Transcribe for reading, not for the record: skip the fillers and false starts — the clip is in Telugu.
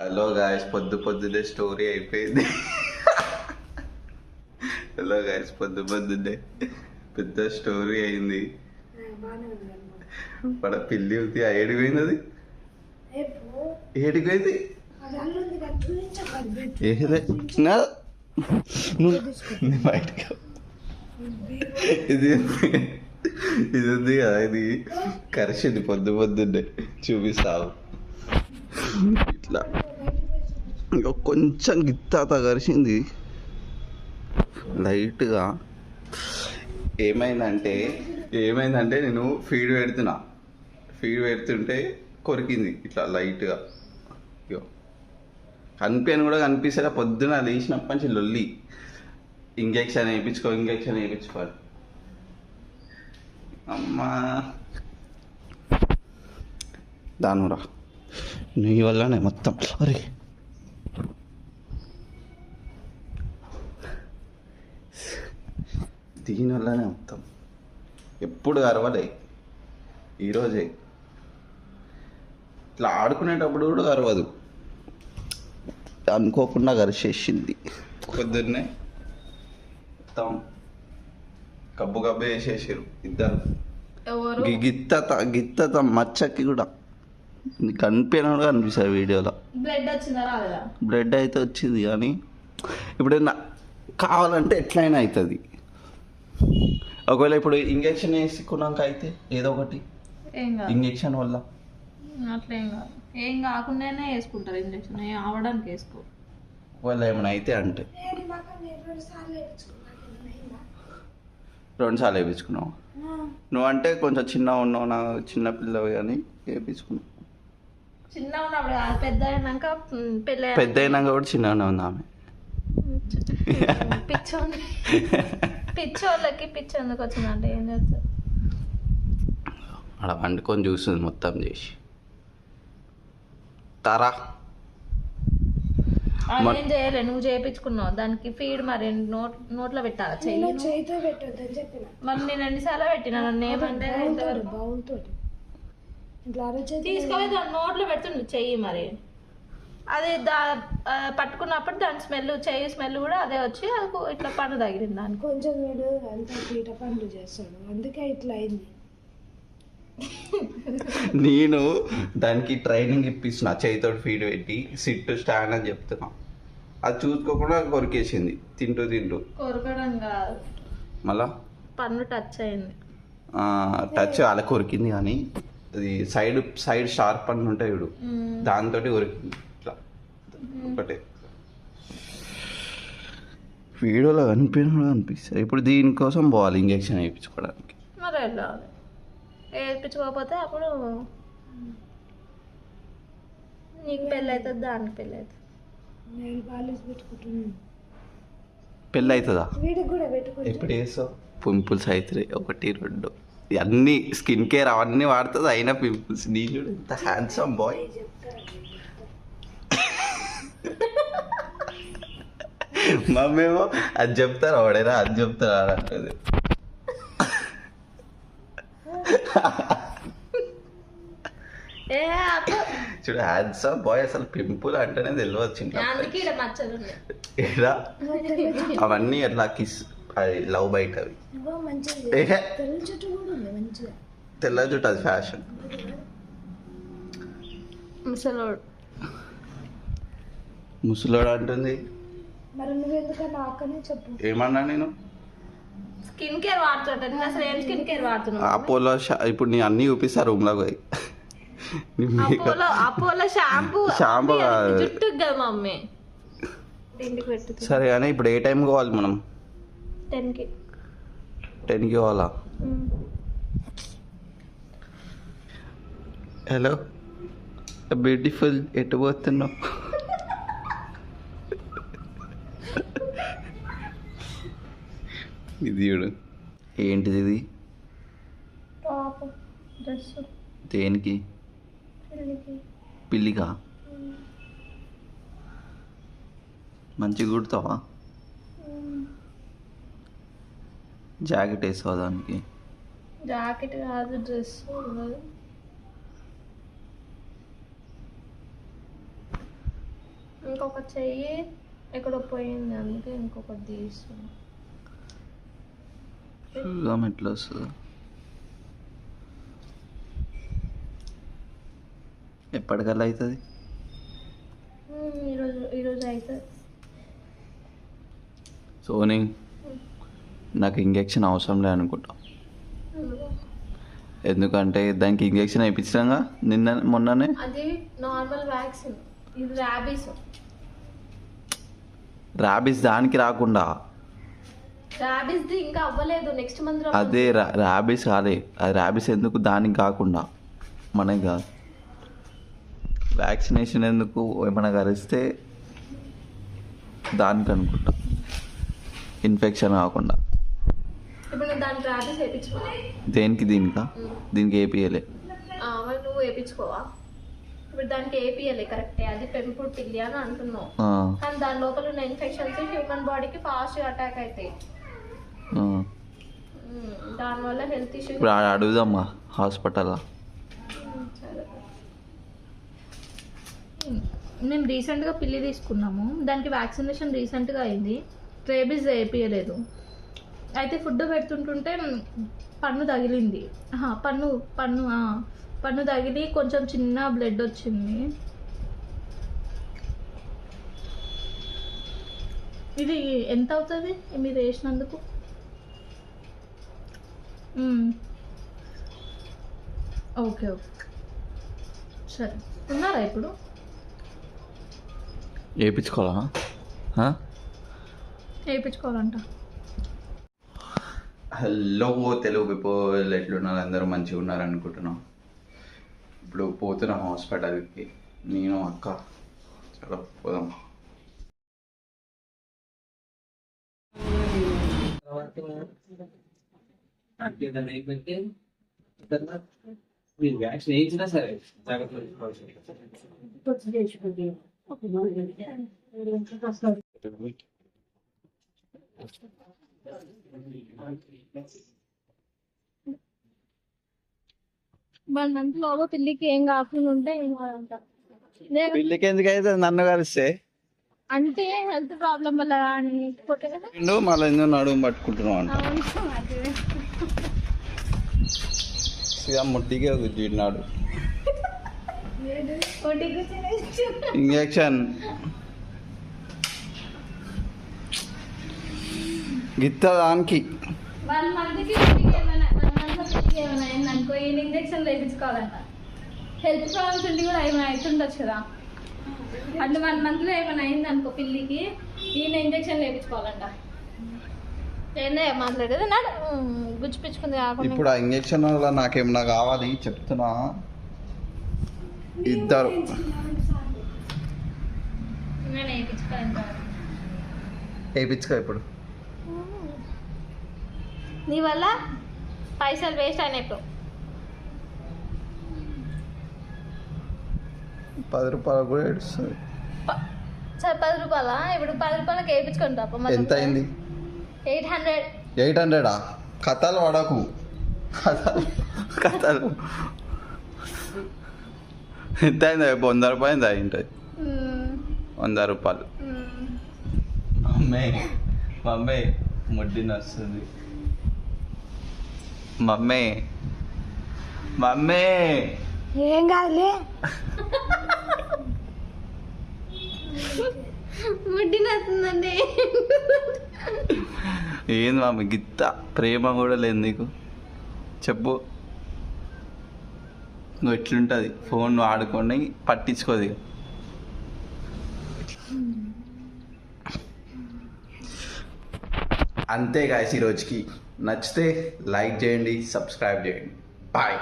హలో గాయస్, పొద్దున్నే స్టోరీ అయిపోయింది. హలో గాయస్, పొద్దున్నే పెద్ద స్టోరీ అయింది. మన పిల్లి ఉంది, ఆ ఏడిపోయింది. అది ఏడిపోయింది. బయటకు ఇది ఇది ఉంది కదా, ఇది కరిచింది పొద్దున్నే. చూపిస్తావు ఇట్లా ఇంకా కొంచెం గిత్తాత కరిచింది లైట్గా. ఏమైందంటే నేను ఫీడ్ పెడుతుంటే కొరికింది ఇట్లా లైట్గా. అయ్యో, కనిపించని కూడా కనిపిస్తారా పొద్దున లేచినప్పటి నుంచి లొల్లి. ఇంజెక్షన్ వేయించుకోవాలి. అమ్మా దానురా, నీ వల్లనే మొత్తం. అరే దీనివల్లనే మొత్తం. ఎప్పుడు అరవలే, ఈరోజే ఇట్లా ఆడుకునేటప్పుడు కూడా అరవదు. అనుకోకుండా కరిచేసింది పొద్దున్నే. మొత్తం గబ్బు వేసేసారు ఇద్దరు. గిత్తత మచ్చకి కూడా కనిపించడం కూడా కనిపిస్తుంది వీడియోలో. బ్లడ్ అయితే వచ్చింది, కానీ ఇప్పుడు కావాలంటే ఎట్లయినా అవుతుంది. ఒకవేళ ఇప్పుడు ఇంజక్షన్ వేసుకున్నాక అయితే ఏదో ఒకటి ఇంజక్షన్ వల్ల అట్లా ఏం కాకుండానే వేసుకుంటారు ఇంజక్షన్. అవడానికి వేసుకో. ఒకవేళ ఏమైనా అయితే అంటే 2 సార్లు వేయించుకున్నావు. నువ్వంటే కొంచెం చిన్న ఉన్నావు, నా చిన్న పిల్లవి అని వేయించుకున్నావు. చిన్న ఉన్నప్పుడు పెద్ద అయినాక కూడా చిన్నగానే ఉంది ఆమె. పిచ్చోళ్ళకి పిచ్చి ఎందుకు వచ్చిందంటే ఏం చేస్తారు. అక్కడ వండుకొని చూస్తుంది మొత్తం చేసి. తారా ఏం చేయలే, నువ్వు చేయించుకున్నావు. దానికి ఫీడ్ మరి నోట్లో పెట్టాలి. చెయ్యితో పెట్టొద్దని చెప్పిన. మరి నేను ఎన్నిసార్లు పెట్టినా, నన్ను ఏమంటే తీసుకొని దాని నోట్లో పెడుతుంది చెయ్యి. మరి అది పట్టుకున్నప్పుడు దాని స్మెల్, చెయ్యి స్మెల్ కూడా అదే వచ్చి అది ఇట్లా పండు తగిలింది. దానికి కొంచెం వీడు అంతా పీట పండు చేస్తాడు, అందుకే ఇట్లా అయింది. నేను దానికి ట్రైనింగ్ ఇప్పిస్తున్నా, చేయితో ఫీడ్ పెట్టి సిట్ స్టాండ్ అని చెప్తున్నా. అది చూసుకోకుండా కొరికేసింది తింటూ. కొరకడం కాదు, మళ్ళా పన్ను టచ్ అయింది. టచ్ అలా కొరికింది, కానీ అది సైడ్ షార్ప్ పన్ను ఉంటాయి చూడు, దాంతో కొరికింది ఇట్లా ఒకటే. వీడియోలో కనిపిస్తుంది. ఇప్పుడు దీనికోసం పోవాలి ఇంజక్షన్ వేయించుకోవడానికి. మరి వెళ్ళాలి, వేయించుకోకపోతే అప్పుడు నీకు పెళ్ళి అవుతుంది, దానికి పెళ్ళి అవుతుంది. పెళ్ళి అవుతుందా? ఎప్పుడు వేసావు? పింపుల్స్ అవుతాయి 1, 2 అన్నీ స్కిన్ కేర్ అవన్నీ వాడుతుంది, అయినా పింపుల్స్. నీ చూడు ఎంత హ్యాండ్సమ్ బాయ్. మమ్మేమో అది చెప్తారా వాడేనా, అది చెప్తారా అంటది. చూడు హ్యాండ్సమ్ బాయ్. అసలు పింపుల్ అంటేనే తెలియదు. అవన్నీ ఎట్లా కిస్, అది లవ్ బైట్. అవి తెల్ల జుట్టు, అది ఫ్యాషన్. ముసలోడు అంటుంది. ఏమన్నా నేను స్కిన్ కేర్ వాడుతుంటా. అసలు ఏం స్కిన్ కేర్ వాడుతున్నావు? అపోలో ఇప్పుడు నేను అన్ని చూపిస్తా రూమ్ లో పోయి. అపోలో షాంపూ జుట్టు కదా మమ్మీ. సరే కానీ ఇప్పుడు ఏ టైం కావాలి మనం? 10కి కావాలా? హలో బ్యూటిఫుల్, ఎటు పోతున్నావు? ఇది చూడు, ఏంటిది ఇది? దేనికి? పిల్లిగా? మంచిగా కుడతావా? జాకెట్ వేసావా దానికి? జాకెట్ కాదు, డ్రెస్. ఇంకొక చెయ్యి ఎక్కడో పోయింది, అందుకే ఇంకొకటి తీస్తున్నా. చూద్దాం ఎట్లా వస్తుందో. ఎప్పటికల్లా అవుతుంది? ఈరోజు అవుతుంది. సోనీ, నాకు ఇంజెక్షన్ అవసరం లేదు అనుకుంటా. ఎందుకంటే దానికి ఇంజెక్షన్ వేయించాగా మొన్ననే. అది నార్మల్ వ్యాక్సిన్, ఇది ర్యాబీస్ దానికి రాకుండా. ర్యాబీస్ది ఇంకా అవ్వలేదు, నెక్స్ట్ మంత్. అదే ర్యాబీస్ కాదే, అది ర్యాబీస్ ఎందుకు దానికి కాకుండా మనకి కాదు. వ్యాక్సినేషన్ ఎందుకు ఏమైనా కలిస్తే దానికి అనుకుంటా, ఇన్ఫెక్షన్ కాకుండా. ఇప్పుడు దానికి ర్యాబీస్ వేయించుకోవా? దేనికి? దీనికి ఏపీఎలే. మరి నువ్వు వేయించుకోవా? ఇప్పుడు దానికి ఏపీఎలే కరెక్టే, అది పెంపుడు పిల్లి అని అంటున్నావు. కానీ దాని లోపల ఉన్న ఇన్ఫెక్షన్స్ హ్యూమన్ బాడీకి ఫాస్ట్గా అటాక్ అవుతాయి. దానివల్ల హెల్త్ ఇష్యూస్. ఇప్పుడు అడుగుదామా హాస్పిటల్. మేము రీసెంట్గా పిల్లి తీసుకున్నాము, దానికి వ్యాక్సినేషన్ రీసెంట్గా అయింది. రేబీస్ వేయలేదు. అయితే ఫుడ్ పెడుతుంటుంటే పన్ను తగిలింది. పన్ను తగిలి కొంచెం చిన్న బ్లడ్ వచ్చింది. ఇది ఎంత అవుతుంది మీరు వేసినందుకు? ఓకే సరే. ఉన్నారా ఇప్పుడు? వేయించుకోవాలంట. హలో తెలుగు పీపుల్, ఎట్లున్నారు? అందరూ మంచిగా ఉన్నారు అనుకుంటున్నాం. ఇప్పుడు పోతున్నాం హాస్పిటల్కి, నేను అక్క. చాలా పోదాం. మీరు వ్యాక్సిన్ వేయించినా సరే జాగ్రత్తలు వన్ మంత్ లోగా పిల్లికి ఏం కాకుండా ఉంటే ఏం కాదంట. పిల్లికి ఎందుకు అయితే నన్ను కలిస్తే అంటే హెల్త్ ప్రాబ్లం వల్ల కానీ మళ్ళీ ఎందుకు నడుము పట్టుకుంటున్నావు అంట. ముట్టిగా గుద్దినాడు. ఇంజెక్షన్ గిత్త దానికి 1 మంత్కి ఏమైనా అయిందనుకో, ఈ ఇంజెక్షన్ వేయించుకోవాలంట. హెల్త్ ప్రాబ్లమ్స్ ఉండి కూడా ఏమైనా అవుతుండొచ్చు కదా, అట్లా 1 మంత్లో ఏమైనా అయిందనుకో పిల్లికి, ఈయన ఇంజెక్షన్ వేయించుకోవాలంట. ఏంటయ్యా మాట్లాడేది? నాడు గుచ్చిపించుకుంది కాకుండా. ఇప్పుడు ఆ ఇంజెక్షన్ వల్ల నాకేమన్నా కావాలి చెప్తున్నా. ఇద్దరు వేయించుకో. ఇప్పుడు నీ వల్ల పైసలు వేస్ట్ అయినాయి. ఇప్పుడు 10 రూపాయలు కూడా ఏడుస్తుంది. సరే 10 రూపాయలా? ఇప్పుడు 10 రూపాయలకి వేయించుకుంటా. ఎంత అయింది? 800. 800? కథలు పడకు, కథలు. ఎంత అయింది? 100 రూపాయలు అయింది. 100 రూపాయలు. మమ్మీ ముడ్డిని వస్తుంది. మమ్మీ ఏం కాదులే. ముడ్డిని వస్తుందండి. ఏంది మమ్మీ గిత్త ప్రేమ కూడా లేదు నీకు? చెప్పు. నువ్వు ఎట్లుంటుంది ఫోన్ ఆడుకొని పట్టించుకోదు. అంతే గాయ్స్, ఈరోజుకి నచ్చితే లైక్ చేయండి, సబ్స్క్రైబ్ చేయండి. బాయ్.